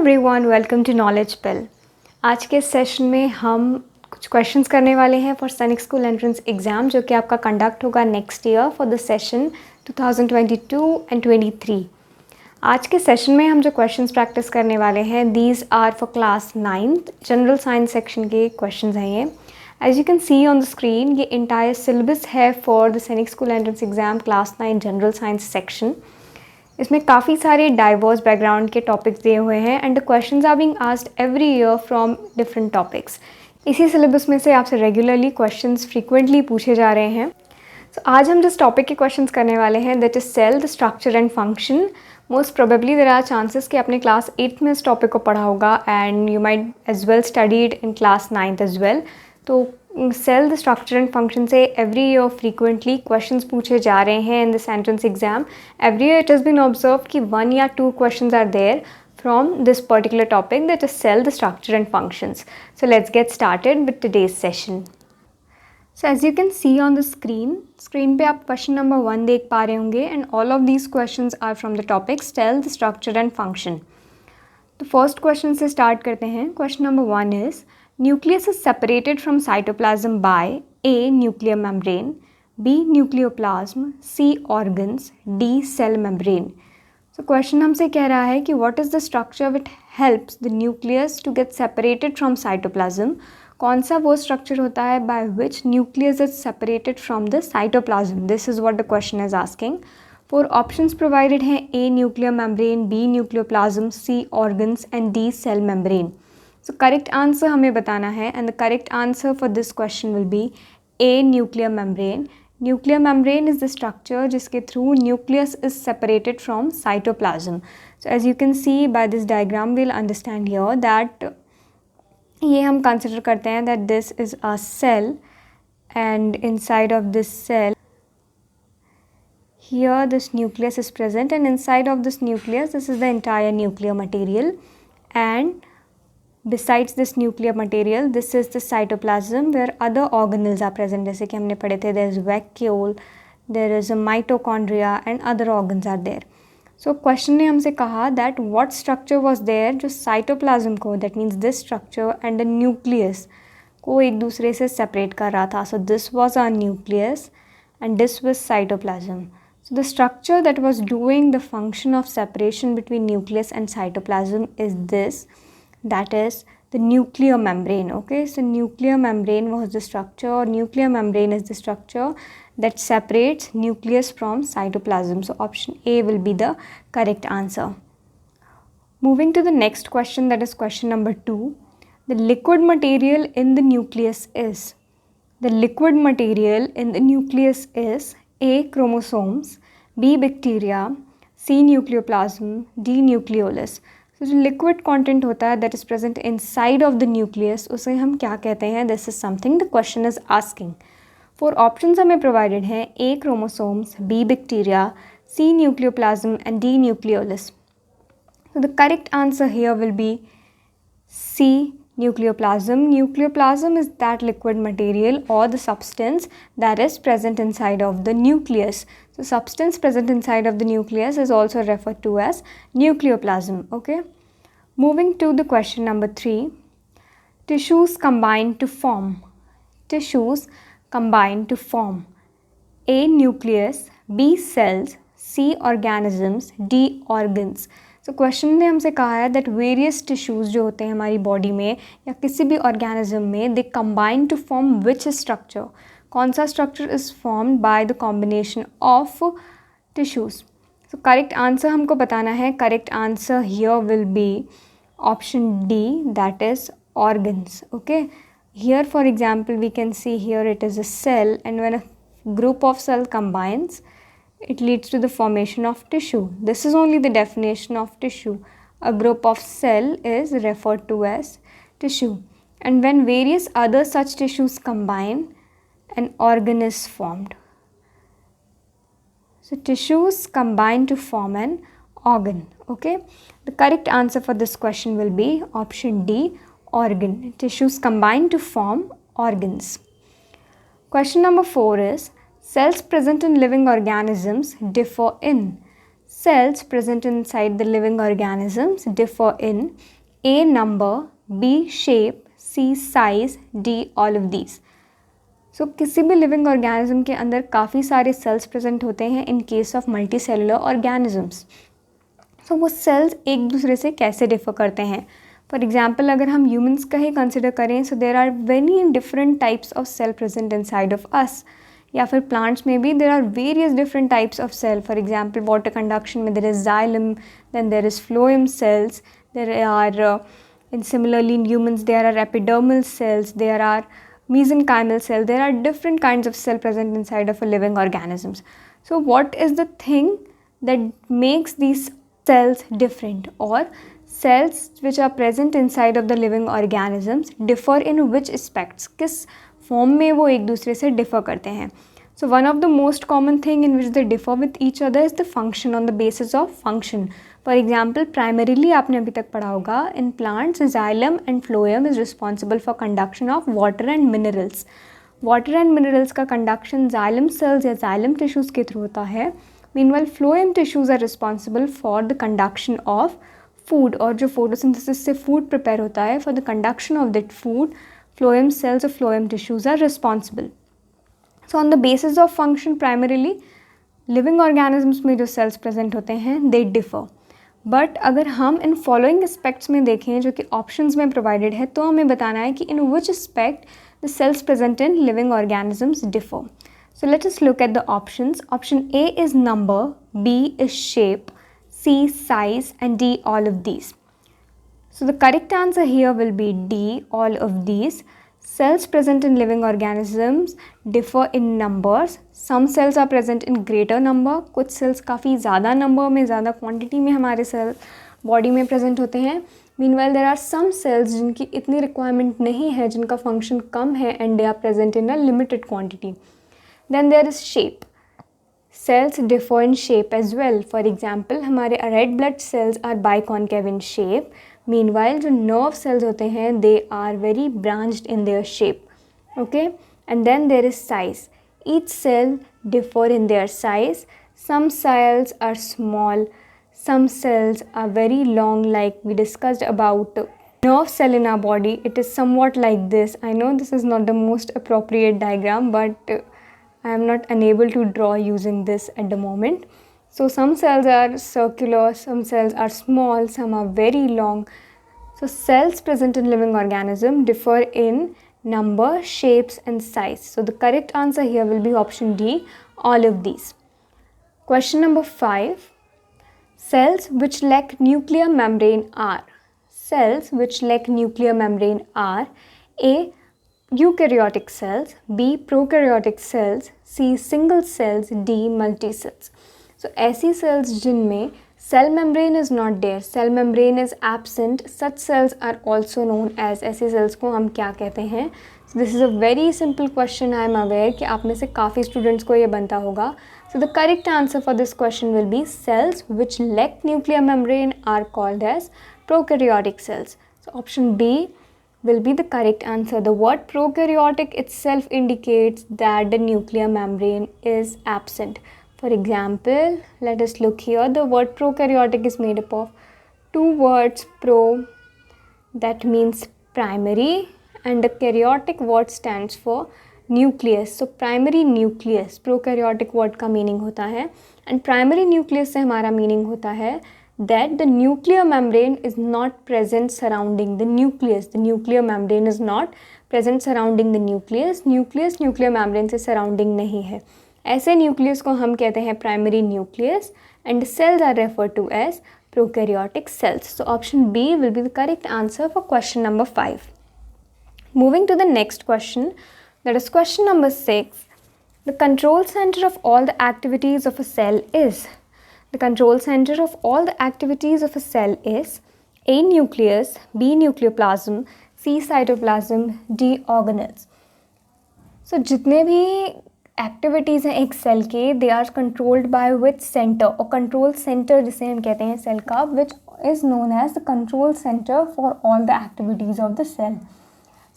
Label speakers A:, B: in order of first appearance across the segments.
A: Everyone, welcome to knowledge पिल। आज के session में हम कुछ क्वेश्चंस करने वाले हैं फॉर सैनिक स्कूल एंट्रेंस एग्ज़ाम, जो कि आपका कंडक्ट होगा next year for the session 2022 and 23। आज के सेशन में हम जो क्वेश्चंस प्रैक्टिस करने वाले हैं, these are for class 9th general science section के क्वेश्चंस हैं ये। As you can see on the screen, ये इंटायर सिलेबस है for the Sainik school entrance exam class 9 general science section. इसमें काफ़ी सारे डाइवर्स बैकग्राउंड के टॉपिक्स दिए हुए हैं and the questions are being asked every year from different topics. इसी सिलेबस में से आपसे रेगुलरली क्वेश्चंस फ्रीक्वेंटली पूछे जा रहे हैं। सो आज हम जिस टॉपिक के क्वेश्चंस करने वाले हैं, that is cell, the structure and function. Most probably there are chances कि आपने क्लास 8th में इस टॉपिक को पढ़ा होगा and you might as well studied in class 9th as well. तो cell, the structure and function से every year frequently questions पूछे जा रहे हैं in this entrance exam. Every year it has been observe कि 1 या 2 questions are there from this particular topic, that is cell, the structure and functions. So let's get started with today's session. So as you can see on the screen पे आप question number 1 देख पा रहे होंगे and all of these questions are from the topic cell, the structure and function. तो first question से start करते हैं. Question number 1 is nucleus is separated from cytoplasm by A. nuclear membrane, B. nucleoplasm, C. organs, D. cell membrane. So question हमसे कह रहा है कि what is the structure which helps the nucleus to get separated from cytoplasm. कौन सा वो structure होता है by which nucleus is separated from the cytoplasm. This is what the question is asking. 4 options provided हैं, A nuclear membrane, B nucleoplasm, C organs and D cell membrane. So correct answer हमें बताना है and the correct answer for this question will B A nuclear membrane. Nuclear membrane is the structure जिसके through nucleus is separated from cytoplasm. So as you can see by this diagram, we'll understand here that ये हम consider करते हैं that this is a cell and inside of this cell here this nucleus is present and inside of this nucleus this is the entire nuclear material and besides this nuclear material this is the cytoplasm where other organelles are present. जैसे कि हमने पढ़े थे, there is vacuole, there is a mitochondria and other organs are there. So question ने हमसे कहा that what structure was there जो cytoplasm को, that means this structure and the nucleus को एक दूसरे से separate कर रहा था. So this was our nucleus and this was cytoplasm. So the structure that was doing the function of separation between nucleus and cytoplasm is this, that is the nuclear membrane. Okay, so nuclear membrane was the structure, or nuclear membrane is the structure that separates nucleus from cytoplasm. So option A will be the correct answer. Moving to the next question, that is question number 2. The liquid material in the nucleus is, the liquid material in the nucleus is A. chromosomes, B. bacteria, C. nucleoplasm, D. nucleolus. तो जो liquid content होता है that is present inside of the nucleus, उसे हम क्या कहते हैं? This is something the question is asking. 4 options हमें प्रोवाइडेड हैं, A chromosomes, B bacteria, C nucleoplasm and D nucleolus. So the correct answer here will be C, nucleoplasm. Nucleoplasm is that liquid material or the substance that is present inside of the nucleus. So substance present inside of the nucleus is also referred to as nucleoplasm. Okay. Moving to the question number 3. Tissues combine to form. Tissues combine to form A. nucleus, B. cells, C. organisms, D. organs. So question ने हमसे कहा है that various tissues जो होते हैं हमारी body में या किसी भी ऑर्गेनिज्म में, they combine to form which structure. कौन सा structure is formed by the combination of tissues. So correct answer हमको बताना है। Correct answer here will be option D, that is organs. Okay, here for example we can see here it is a cell and when a group of cell combines, it leads to the formation of tissue. This is only the definition of tissue. A group of cell is referred to as tissue. And when various other such tissues combine, an organ is formed. So tissues combine to form an organ. Okay. The correct answer for this question will be option D, organ. Tissues combine to form organs. Question number 4 is cells present in living organisms differ in. cells present inside the living organisms differ in A. number, B. shape, C. size, D. all of these. So किसी भी living organism के अंदर काफ़ी सारे sales present होते हैं in case of multi cellular organisms. So वो cells एक दूसरे से कैसे डिफर करते हैं. फॉर एग्जाम्पल अगर हम ह्यूमन्स का ही कंसिडर करें, so there are very different types of cell present inside of us. या फिर प्लांट्स में भी there are various different types of cell. For example water conduction में there is xylem, then there is phloem cells, there are in similarly in humans there are epidermal cells, there are mesenchymal cell. There are different kinds of cell present inside of a living organisms. So what is the thing that makes these cells different, or cells which are present inside of the living organisms differ in which aspects? किस form में वो एक दूसरे से differ करते हैं. So one of the most common thing in which they differ with each other is the function, on the basis of function. For example, primarily आपने अभी तक पढ़ा होगा, in plants xylem and phloem is responsible for conduction of water and minerals. Water and minerals का conduction xylem cells या xylem tissues के through होता है. Meanwhile, phloem tissues are responsible for the conduction of food, और जो photosynthesis से food prepare होता है, for the conduction of that food, phloem cells or phloem tissues are responsible. So on the basis of function, primarily living organisms में जो cells present होते हैं they differ. But अगर हम इन फॉलोइंग एस्पेक्ट्स में देखें जो कि ऑप्शंस में प्रोवाइडेड है, तो हमें बताना है कि in which aspect the cells present in living organisms differ. So let us look at the options. Option A is number, B is shape, C size and D all of these. So the correct answer here will be D, all of these. Cells present in living organisms differ in numbers. Some cells are present in greater number. कुछ cells काफ़ी ज़्यादा number में, ज़्यादा quantity में हमारे cell body में present होते हैं. Meanwhile, there are some cells जिनकी इतनी requirement नहीं है, जिनका function कम है, and they are present in a limited quantity. Then there is shape. Cells differ in shape as well. For example, हमारे red blood cells are biconcave in shape. Meanwhile, जो nerve cells होते हैं they are very branched in their shape. Okay, and then there is size. Each cell differ in their size. Some cells are small, some cells are very long, like we discussed about nerve cell in our body. It is somewhat like this. I know this is not the most appropriate diagram, but I am not unable to draw using this at the moment. So some cells are circular, some cells are small, some are very long. So cells present in living organism differ in number, shapes and size. So the correct answer here will be option D, all of these. Question number 5. Cells which lack nuclear membrane are. Cells which lack nuclear membrane are A. eukaryotic cells, B. prokaryotic cells, C. single cells, D. multicells. So ऐसी cells जिनमें cell membrane is not there, cell membrane is absent, such cells are also known as, ऐसी cells को हम क्या कहते हैं. So this is a very simple question. I am aware कि आप में से काफ़ी students को ये बनता होगा. So the correct answer for this question will be cells which lack nuclear membrane are called as prokaryotic cells. So option B will be the correct answer. The word prokaryotic itself indicates that the nuclear membrane is absent. For example, let us look here. The word prokaryotic is made up of two words, pro, that means primary, and the karyotic word stands for nucleus. So primary nucleus, prokaryotic word का meaning होता है, and primary nucleus से हमारा meaning होता है that the nuclear membrane is not present surrounding the nucleus. The nuclear membrane is not present surrounding the nucleus. Nucleus nuclear membrane से surrounding नहीं है. ऐसे न्यूक्लियस को हम कहते हैं primary nucleus, and cells are refer to as prokaryotic cells. So option B will be the correct answer for question number 5. Moving to the next question, that is question number 6. The control centre of all the activities of a cell is. The control centre of all the activities of a cell is A. Nucleus, B. Nucleoplasm, C. Cytoplasm, D. Organelles. So जितने भी activities हैं एक cell के, they are controlled by which centre, और control centre जिसे हम कहते हैं सेल का, which is known as the control centre for all the activities of the cell.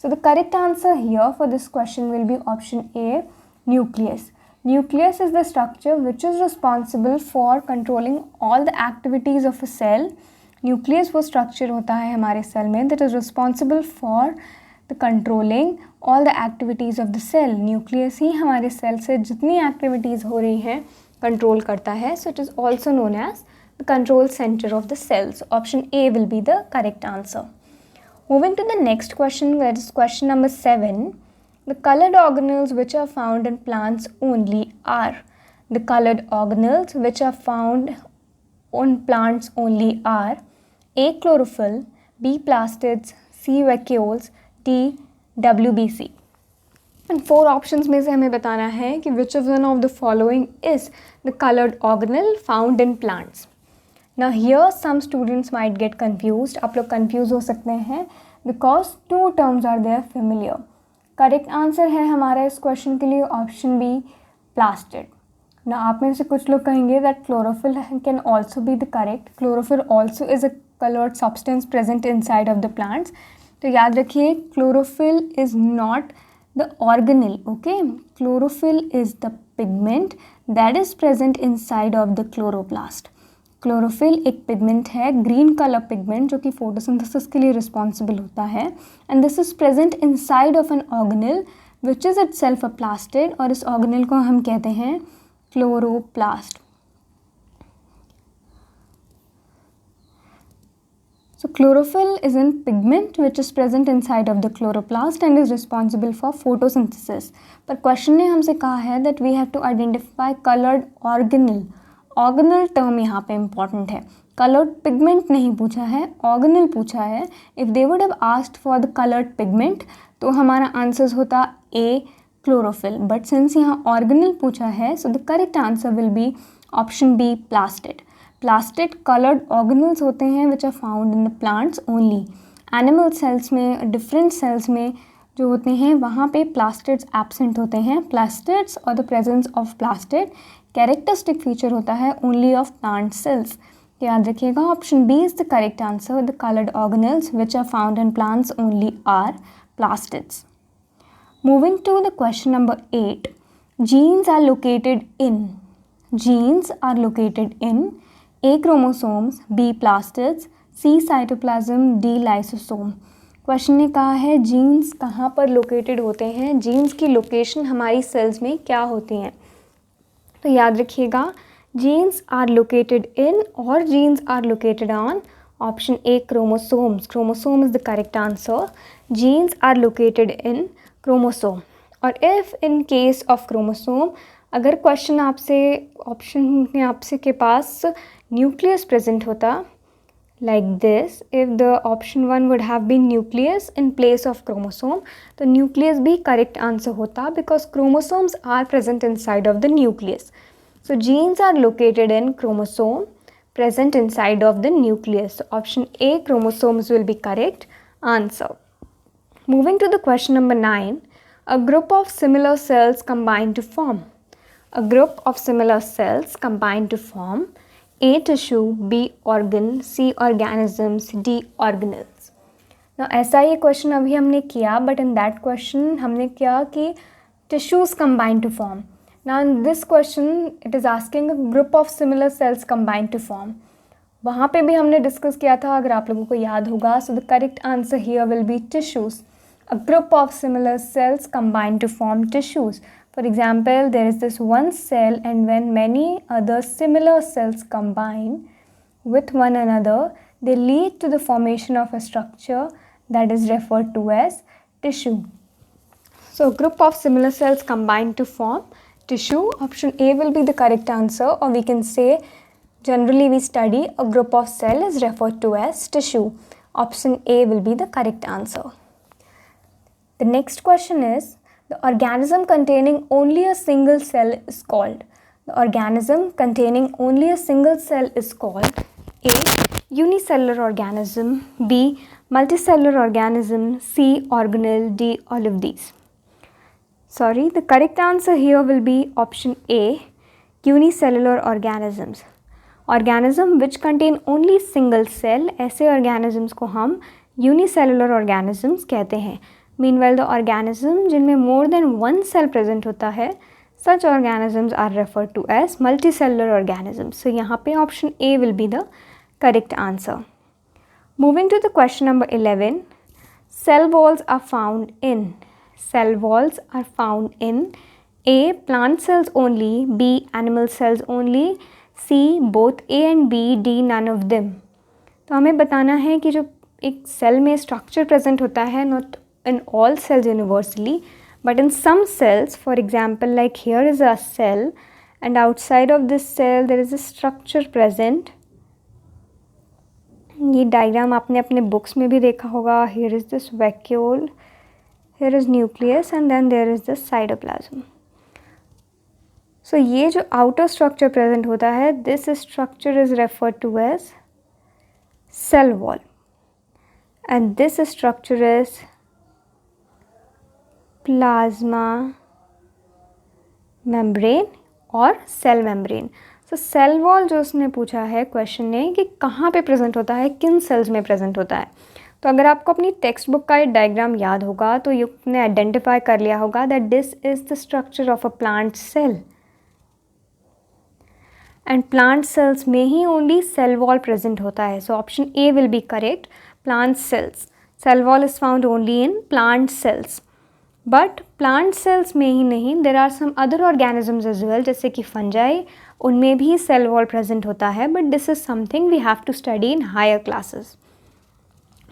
A: So the correct answer here for this question will be option A, nucleus. Nucleus is the structure which is responsible for controlling all the activities of a cell. Nucleus वो structure होता है हमारे cell में that is responsible for the controlling all the activities of the cell. Nucleus ही हमारे cell से जितनी activities हो रही हैं control करता है. So it is also known as the control center of the cells. Option A will be the correct answer. Moving to the next question, that is question number 7. The colored organelles which are found in plants only are. The colored organelles which are found on plants only are A. Chlorophyll, B. Plastids, C. Vacuoles, D. WBC. And 4 options में से हमें बताना है कि which of one of the following is the colored organelle found in plants. Now here some students might get confused. आप लोग confuse हो सकते हैं because 2 terms are there familiar. Correct answer है हमारा इस क्वेश्चन के लिए ऑप्शन बी प्लास्टिड. ना आप में से कुछ लोग कहेंगे that chlorophyll can also be the correct. Chlorophyll also is a coloured substance present inside of the plants. तो याद रखिए chlorophyll is not the organelle. Okay, chlorophyll is the pigment that is present inside of the chloroplast. Chlorophyll एक pigment है, green colour pigment, जो कि photosynthesis के लिए responsible होता है. And this is present inside of an organelle which is itself a plastid. और इस ऑर्गेनेल को हम कहते हैं chloroplast. So chlorophyll is a pigment which is present inside of the chloroplast and is responsible for photosynthesis. पर question ने हमसे कहा है that we have to identify colored organelle. Organelle term यहाँ पे इम्पॉर्टेंट है. कलर्ड पिगमेंट नहीं पूछा है, ऑर्गेनल पूछा है. If they would have asked for the coloured pigment तो हमारा आंसर होता ए क्लोरोफिल. बट सिंस यहाँ ऑर्गेनल पूछा है so the correct answer will be option B plastid. Plastid coloured organelles होते हैं which are found in the plants only. Animal cells में, different cells में जो होते हैं वहाँ पे प्लास्टिड्स एब्सेंट होते हैं. प्लास्टिड्स और the presence of plastid characteristic feature होता है ओनली ऑफ प्लांट सेल्स. याद रखिएगा option B is the correct answer. The coloured organelles which are found in plants only are plastids. Moving to the question number 8. Genes are located in. Genes are located in A chromosomes, B plastids, C cytoplasm, D lysosome. Question ने कहा है jeans कहाँ पर located होते हैं, jeans की location हमारी sales में क्या होती हैं. तो याद रखिएगा जीन्स आर लोकेटेड इन और genes are located on option A chromosomes. Chromosome is the correct answer. Genes are located in chromosome. और if in case of chromosome अगर क्वेश्चन आपसे ऑप्शन में आपसे के पास न्यूक्लियस प्रेजेंट होता like this, if the option 1 would have been nucleus in place of chromosome, तो nucleus भी correct answer होता because chromosomes are present inside of the nucleus. So genes are located in chromosome present inside of the nucleus. So option A chromosomes will be correct answer. Moving to the question number 9. A group of similar cells combine to form. A group of similar cells combine to form A tissue, B organ, C organisms, D organelles. Now ऐसा ही question अभी हमने किया but in that question हमने किया कि tissues combine to form. Now in this question it is asking a group of similar cells combine to form. वहाँ पे भी हमने डिस्कस किया था अगर आप लोगों को याद होगा. So the correct answer here will be tissues. A group of similar cells combine to form tissues. For example, there is this one cell and when many other similar cells combine with one another, they lead to the formation of a structure that is referred to as tissue. So, a group of similar cells combine to form tissue. Option A will be the correct answer, or we can say generally we study a group of cell is referred to as tissue. Option A will be the correct answer. The next question is, the organism containing only a single cell is called. The organism containing only a single cell is called A. Unicellular organism, B. Multicellular organism, C. Organelle, D. All of these. Sorry, the correct answer here will be option A. Unicellular organisms. Organism which contain only single cell, ऐसे organisms को हम unicellular organisms कहते हैं. Meanwhile, the organism जिनमें more than one cell present होता है Such organisms are referred to as multicellular organisms. So यहाँ पे option A will be the correct answer. Moving to the question number 11, cell walls are found in A. plant cells only, B. animal cells only, C. both A and B, D. none of them. तो हमें बताना है कि जो एक cell में structure present होता है, not in all cells universally, but in some cells, for example, like here is a cell and outside of this cell there is a structure present. ये डायग्राम आपने अपने बुक्स में भी देखा होगा. Here is this vacuole, here is nucleus and then there is this cytoplasm. So ये जो outer structure present होता है, this structure is referred to as cell wall and this structure is plasma membrane और cell membrane. सो cell wall जो उसने पूछा है question ने कि कहाँ पे प्रेजेंट होता है, किन सेल्स में प्रेजेंट होता है. तो अगर आपको अपनी टेक्स्ट बुक का ये डायग्राम याद होगा तो आपने आइडेंटिफाई कर लिया होगा that this is the structure of a plant cell and plant cells में ही ओनली सेल वॉल प्रेजेंट होता है. So option A will be correct. Plant cells, cell wall is found only in plant cells. But plant cells में ही नहीं, there are some other organisms as well, जैसे कि fungi, उनमें भी cell wall present होता है. But this is something we have to study in higher classes.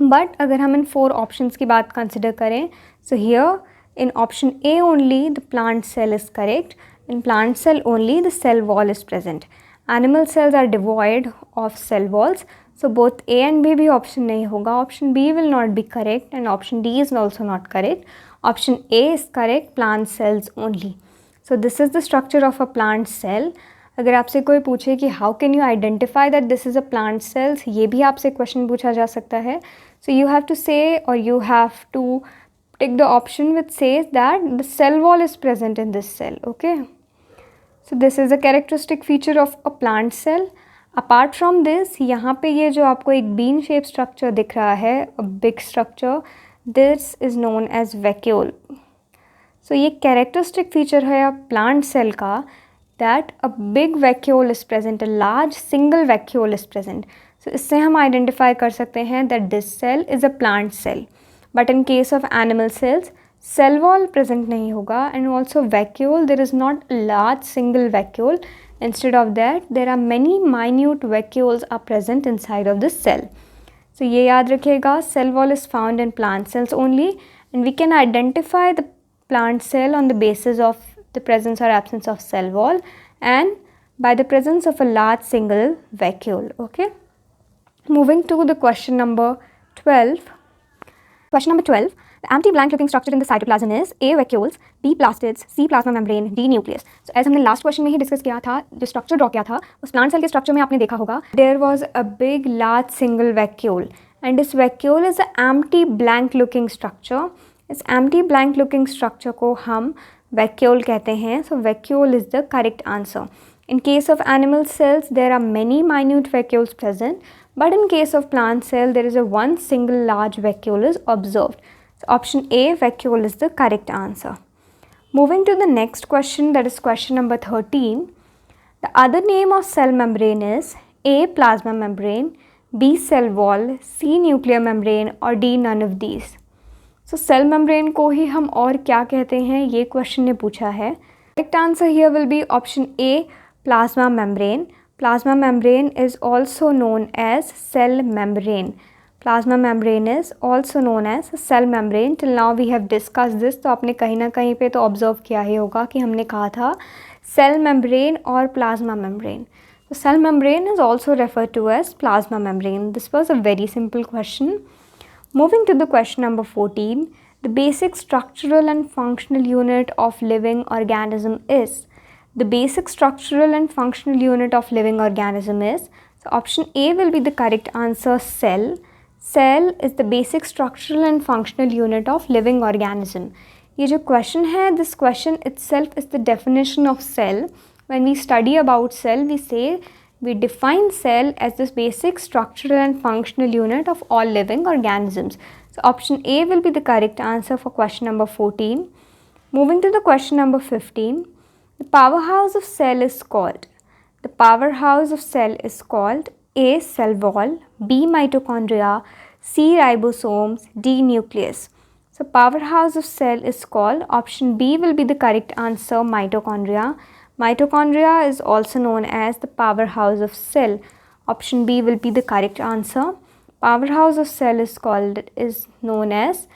A: But अगर हम इन 4 ऑप्शंस की बात कंसिडर करें, so here in option A only the plant cell is correct. In plant cell only the cell wall is present. Animal cells are devoid of cell walls. So both A and B भी option नहीं होगा. Option B will not be correct and option D is also not correct. Option A is correct, plant cells only. So this is the structure of a plant cell. अगर आपसे कोई पूछे कि how can you identify that this is a plant cells, ये भी आपसे question पूछा जा सकता है. So you have to say or you have to take the option which says that the cell wall is present in this cell. Okay. So this is a characteristic feature of a plant cell. Apart from this, यहाँ पे ये जो आपको एक bean shape structure दिख रहा है, a big structure, this is known as vacuole. So ये कैरेक्टरिस्टिक फीचर है प्लांट सेल का that a big vacuole is present, a large single vacuole is present. So इससे हम आइडेंटिफाई कर सकते हैं that this cell is a plant cell. But in case of animal cells, cell wall present नहीं होगा and also vacuole, there is not large single vacuole. Instead of that, there are many minute vacuoles are present inside of the cell. So ये याद रखिएगा, cell wall is found in plant cells only and we can identify the plant cell on the basis of the presence or absence of cell wall and by the presence of a large single vacuole. Okay. Moving to the question number 12. Question number 12. The empty blank looking structure in the cytoplasm is A. vacuoles, B. plastids, C. plasma membrane, D. nucleus. So as हमने last question में ही discuss किया था, जो structure draw किया था उस plant cell के structure में आपने देखा होगा there was a big large single vacuole and this vacuole is a empty blank looking structure. इस एम्प्टी ब्लैंक लुकिंग स्ट्रक्चर को हम वैक्यूल कहते हैं. So vacuole is the correct answer. In case of animal cells, there are many minute vacuoles present, but in case of plant cell, there is a one single large vacuole is observed. So option A, vacuole is the correct answer. Moving to the next question, that is question number 13. The other name of cell membrane is A. plasma membrane, B. cell wall, C. nuclear membrane or D. none of these. So cell membrane को ही हम और क्या कहते हैं, ये question ने पूछा है. Correct answer here will be option A, plasma membrane. Plasma membrane is also known as cell membrane. Plasma membrane is also known as cell membrane. Till now we have discussed this. तो आपने कहीं ना कहीं पे तो observe किया ही होगा कि हमने कहा था cell membrane और plasma membrane. So cell membrane is also referred to as plasma membrane. This was a very simple question. Moving to the question number 14. The basic structural and functional unit of living organism is. The basic structural and functional unit of living organism is. So option A will be the correct answer, cell. Cell is the basic structural and functional unit of living organism. ये जो question है, this question itself is the definition of cell. When we study about cell, we say we define cell as this basic structural and functional unit of all living organisms. So option A will be the correct answer for question number 14. Moving to the question number 15. The powerhouse of cell is called. The powerhouse of cell is called A. Cell wall, B. Mitochondria, C. Ribosomes, D. Nucleus. So powerhouse of cell is called, option B will be the correct answer, mitochondria. Mitochondria is also known as the powerhouse of cell. Option B will be the correct answer. Powerhouse of cell is known as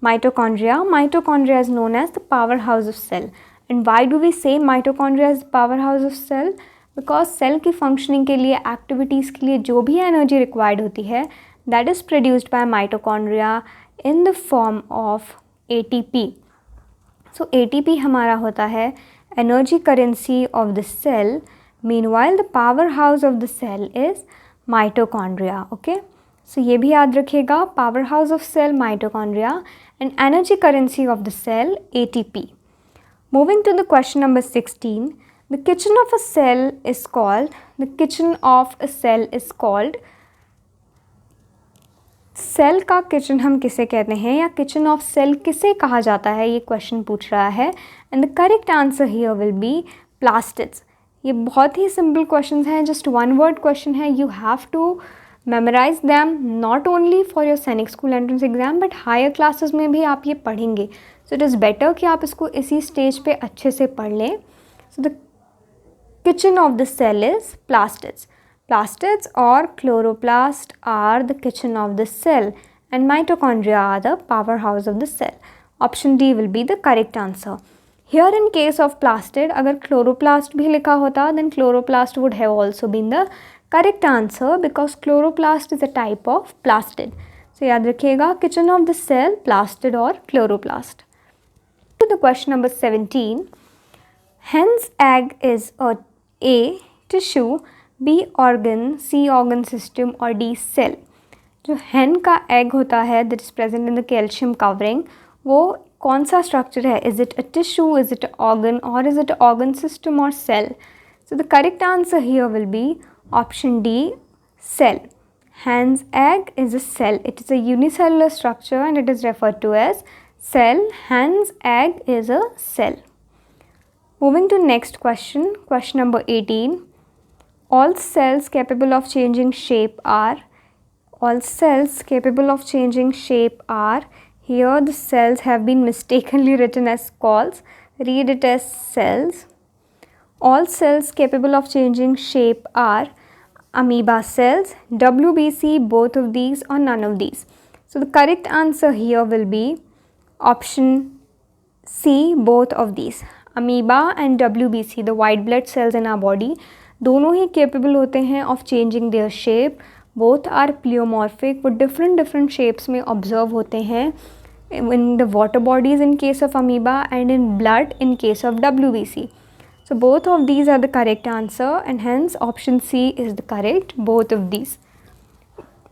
A: mitochondria. Mitochondria is known as the powerhouse of cell. And why do we say mitochondria is the powerhouse of cell? Because cell की functioning के लिए, activities के लिए जो भी energy required होती है, that is produced by mitochondria in the form of ATP. So ATP हमारा होता है energy currency of the cell. Meanwhile the powerhouse of the cell is mitochondria. Okay, so ये भी याद रखिएगा, powerhouse of cell mitochondria and energy currency of the cell ATP. Moving to the question number 16. The kitchen of a cell is called, the kitchen of a cell is called, cell का kitchen हम किसे कहते हैं या kitchen of cell किसे कहा जाता है, ये क्वेश्चन पूछ रहा है. And the correct answer here will be plastids. ये बहुत ही सिंपल क्वेश्चन हैं, जस्ट वन वर्ड क्वेश्चन है. You have to memorise them not only for your Sainik school entrance exam but higher classes में भी आप ये पढ़ेंगे. सो इट इज़ बेटर कि आप इसको इसी स्टेज पे अच्छे से पढ़ लें. So the kitchen of the cell is plastids. Plastids or chloroplast are the kitchen of the cell and mitochondria are the powerhouse of the cell. Option D will be the correct answer. Here in case of plastid, अगर chloroplast भी लिखा होता then chloroplast would have also been the correct answer because chloroplast is a type of plastid. So याद रखिएगा, kitchen of the cell, plastid or chloroplast. To the question number 17. Hen's egg is A. Tissue, B. Organ, C. Organ system और D. Cell. जो hen का egg होता है that is present in the calcium covering, वो कौन सा structure है? Is it a tissue, is it an organ or is it an organ system or cell? So the correct answer here will be option D, cell. Hen's egg is a cell. It is a unicellular structure and it is referred to as cell. Hen's egg is a cell. Moving to next question, question number 18. All cells capable of changing shape are, all cells capable of changing shape are, here the cells have been mistakenly written as calls, read it as cells. All cells capable of changing shape are amoeba cells, WBC, both of these or none of these. So the correct answer here will be option C, both of these. Amoeba and WBC, the white blood cells in our body, दोनों ही capable होते हैं of changing their shape. Both are pleomorphic, वो different shapes में observe होते हैं in the water bodies in case of amoeba and in blood in case of WBC. So both of these are the correct answer and hence option C is the correct, both of these.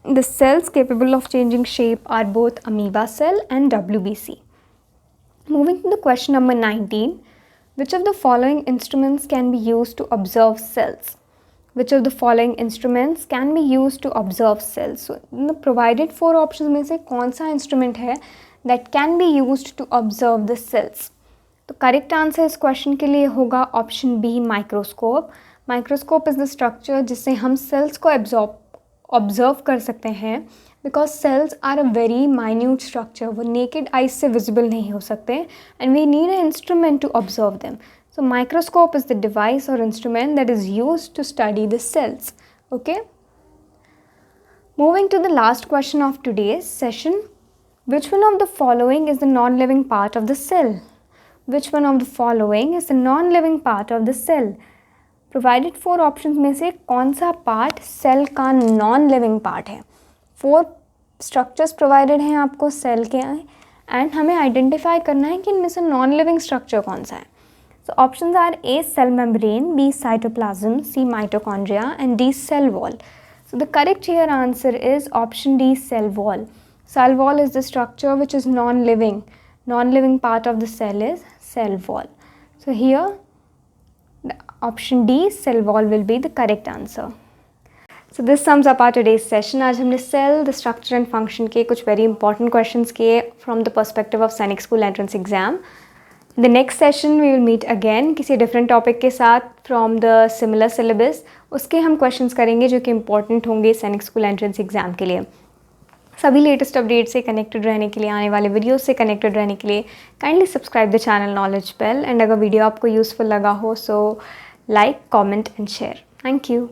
A: The cells capable of changing shape are both amoeba cell and WBC. Moving to the question number 19. Which of the following instruments can be used to observe cells? Which of the following instruments can be used to observe cells? So, in the provided 4 options में से कौन सा instrument है that can be used to observe the cells? तो correct answer इस question के लिए होगा option B, microscope. Microscope is the structure जिससे हम cells को observe कर सकते हैं because cells are a very minute structure. वो naked eyes से visible नहीं हो सकते and we need an instrument to observe them. So microscope is the device or instrument that is used to study the cells. Okay. Moving to the last question of today's session. Which one of the following is the non-living part of the cell? Which one of the following is the non-living part of the cell? Provided 4 options में से कौन सा part cell का non-living part है? 4 structures provided हैं आपको cell के and हमें identify करना है कि इनमें से non-living structure कौन सा है. So options are A, cell membrane, B, cytoplasm, C, mitochondria and D, cell wall. So the correct here answer is option D, cell wall. Cell wall is the structure which is non-living. Non-living part of the cell is cell wall. So here the option D, cell wall will be the correct answer. So this sums up our today's session. आज हमने cell, the structure and function के कुछ very important questions किए from the perspective of Sainik school entrance exam. The next session we will meet again किसी different topic के साथ from the similar syllabus. उसके हम क्वेश्चंस करेंगे जो कि इंपॉर्टेंट होंगे सैनिक स्कूल एंट्रेंस एग्ज़ाम के लिए. सभी लेटेस्ट अपडेट से कनेक्टेड रहने के लिए, आने वाले वीडियोस से कनेक्टेड रहने के लिए kindly subscribe the channel knowledge bell. And अगर वीडियो आपको यूज़फुल लगा हो so like, comment and share. Thank you.